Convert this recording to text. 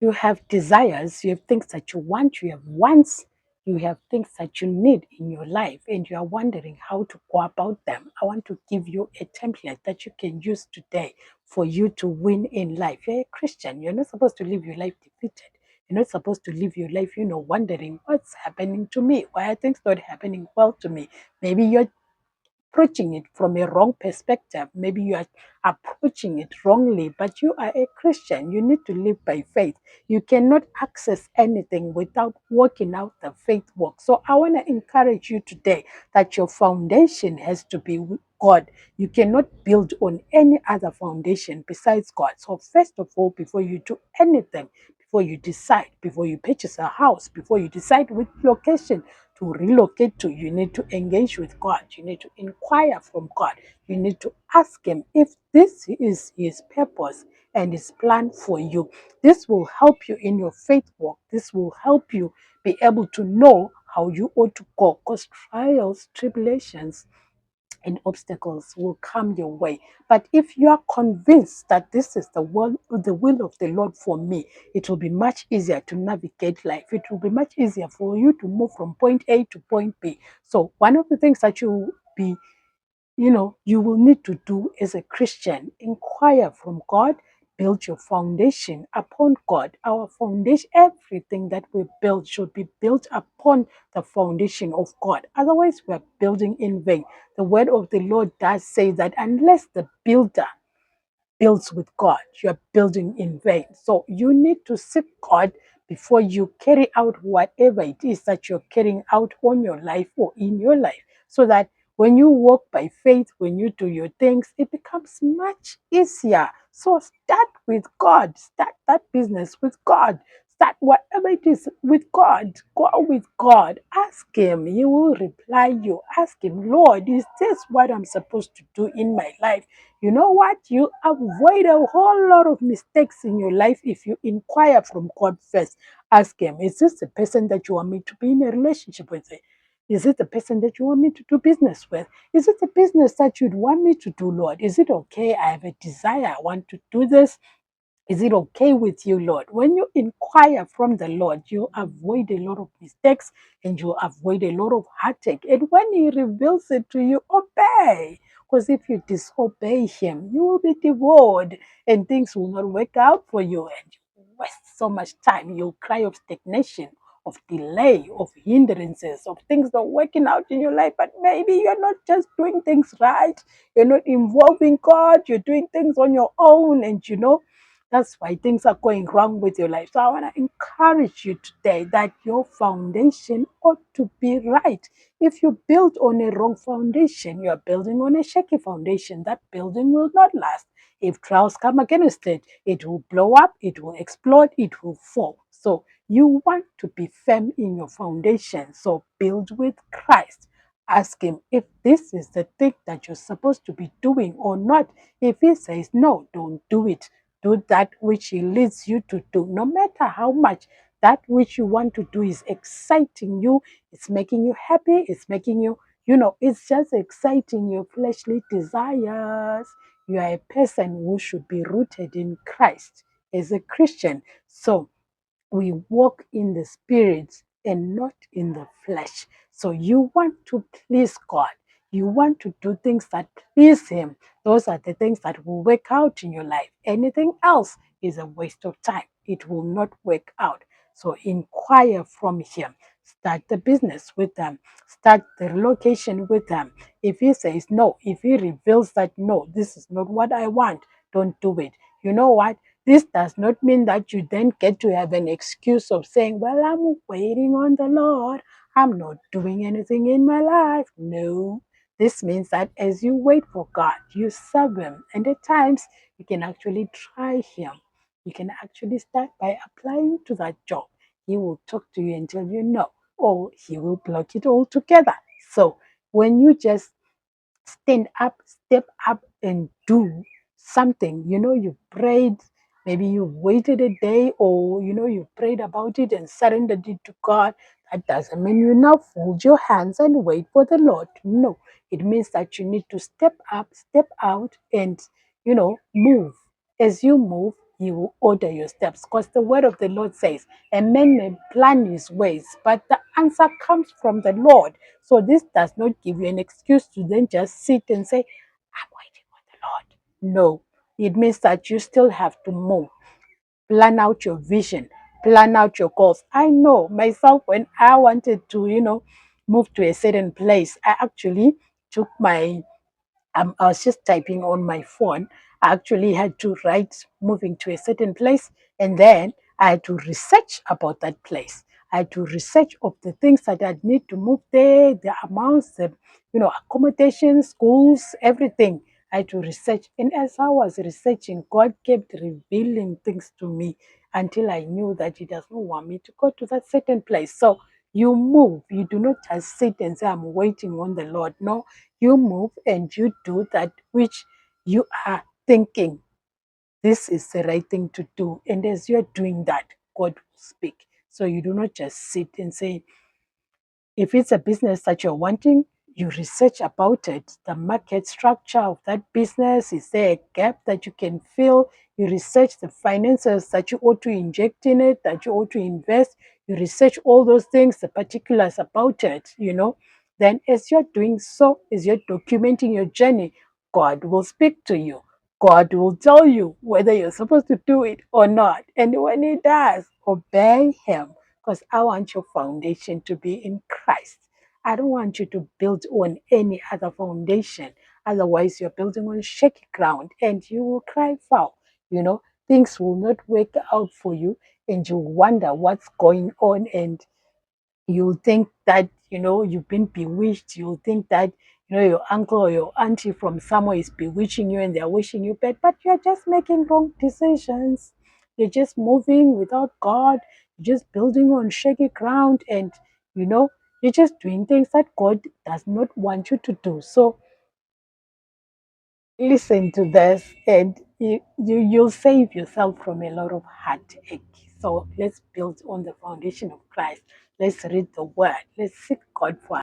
You have desires, you have things that you want, you have wants, you have things that you need in your life, and you are wondering how to go about them. I want to give you a template that you can use today for you to win in life. You're a Christian. You're not supposed to live your life defeated. You're not supposed to live your life, wondering what's happening to me. Why are things not happening well to me? Maybe you're approaching it from a wrong perspective. Maybe you are approaching it wrongly, but you are a Christian. You need to live by faith. You cannot access anything without working out the faith work. So I want to encourage you today that your foundation has to be with God. You cannot build on any other foundation besides God. So first of all, before you do anything, before you decide, before you purchase a house, before you decide which location to relocate to, you need to engage with God. You need to inquire from God. You need to ask Him if this is His purpose and His plan for you. This will help you in your faith walk. This will help you be able to know how you ought to go, because trials, tribulations, and obstacles will come your way. But if you are convinced that this is the will of the Lord for me, it will be much easier to navigate life. It will be much easier for you to move from point A to point B. So one of the things that you will need to do as a Christian, inquire from God, build your foundation upon God. Our foundation, everything that we build should be built upon the foundation of God. Otherwise, we are building in vain. The word of the Lord does say that unless the builder builds with God, you are building in vain. So you need to seek God before you carry out whatever it is that you're carrying out on your life or in your life, so that when you walk by faith, when you do your things, it becomes much easier. So start with God, start that business with God, start whatever it is with God. Go with God, ask Him, He will reply you. Ask Him, Lord, is this what I'm supposed to do in my life? You know what? You avoid a whole lot of mistakes in your life if you inquire from God first. Ask Him, is this the person that you want me to be in a relationship with? Is it the person that you want me to do business with? Is it the business that you'd want me to do, Lord? Is it okay? I have a desire. I want to do this. Is it okay with you, Lord? When you inquire from the Lord, you avoid a lot of mistakes and you avoid a lot of heartache. And when He reveals it to you, obey. Because if you disobey Him, you will be devoured and things will not work out for you. And you waste so much time. You'll cry of stagnation, of delay, of hindrances, of things not working out in your life. But maybe you're not just doing things right. You're not involving God. You're doing things on your own. And that's why things are going wrong with your life. So I want to encourage you today that your foundation ought to be right. If you build on a wrong foundation, you are building on a shaky foundation. That building will not last. If trials come against it, it will blow up, it will explode, it will fall. So you want to be firm in your foundation. So build with Christ. Ask Him if this is the thing that you're supposed to be doing or not. If He says no, don't do it. Do that which He leads you to do, no matter how much that which you want to do is exciting you, it's making you happy, it's making you, it's just exciting your fleshly desires. You are a person who should be rooted in Christ as a Christian. So we walk in the spirit and not in the flesh. So you want to please God. You want to do things that please Him. Those are the things that will work out in your life. Anything else is a waste of time. It will not work out. So inquire from Him. Start the business with them. Start the relocation with them. If He says no, if He reveals that no, this is not what I want, don't do it. You know what? This does not mean that you then get to have an excuse of saying, well, I'm waiting on the Lord. I'm not doing anything in my life. No. This means that as you wait for God, you serve Him. And at times, you can actually try Him. You can actually start by applying to that job. He will talk to you until you know, or He will block it all together. So when you just stand up, step up, and do something. You prayed, maybe you waited a day, or you prayed about it and surrendered it to God. That doesn't mean you now fold your hands and wait for the Lord. No, it means that you need to step up, step out, and move. As you move, He will order your steps. Because the word of the Lord says, a man may plan his ways, but the answer comes from the Lord. So this does not give you an excuse to then just sit and say, I'm waiting on the Lord. No, it means that you still have to move. Plan out your vision, plan out your goals. I know myself when I wanted to, move to a certain place, I actually took my I was just typing on my phone. I actually had to write moving to a certain place, and then I had to research about that place. I had to research of the things that I need to move there, the amounts, the accommodation, schools, everything. I had to research, and as I was researching, God kept revealing things to me until I knew that He does not want me to go to that certain place. So you move. You do not just sit and say, I'm waiting on the Lord. No, you move and you do that which you are thinking this is the right thing to do. And as you're doing that, God will speak. So you do not just sit and say, if it's a business that you're wanting, you research about it, the market structure of that business. Is there a gap that you can fill? You research the finances that you ought to inject in it, that you ought to invest. You research all those things, the particulars about it. Then, as you're doing so, as you're documenting your journey, God will speak to you. God will tell you whether you're supposed to do it or not. And when He does, obey Him, because I want your foundation to be in Christ. I don't want you to build on any other foundation. Otherwise, you're building on shaky ground and you will cry foul. Things will not work out for you and you wonder what's going on, and you'll think that you've been bewitched. You'll think that your uncle or your auntie from somewhere is bewitching you and they're wishing you bad, but you're just making wrong decisions. You're just moving without God. You're just building on shaky ground, and you know you're just doing things that God does not want you to do. So listen to this, and you'll save yourself from a lot of heartache. So let's build on the foundation of Christ. Let's read the word. Let's seek God for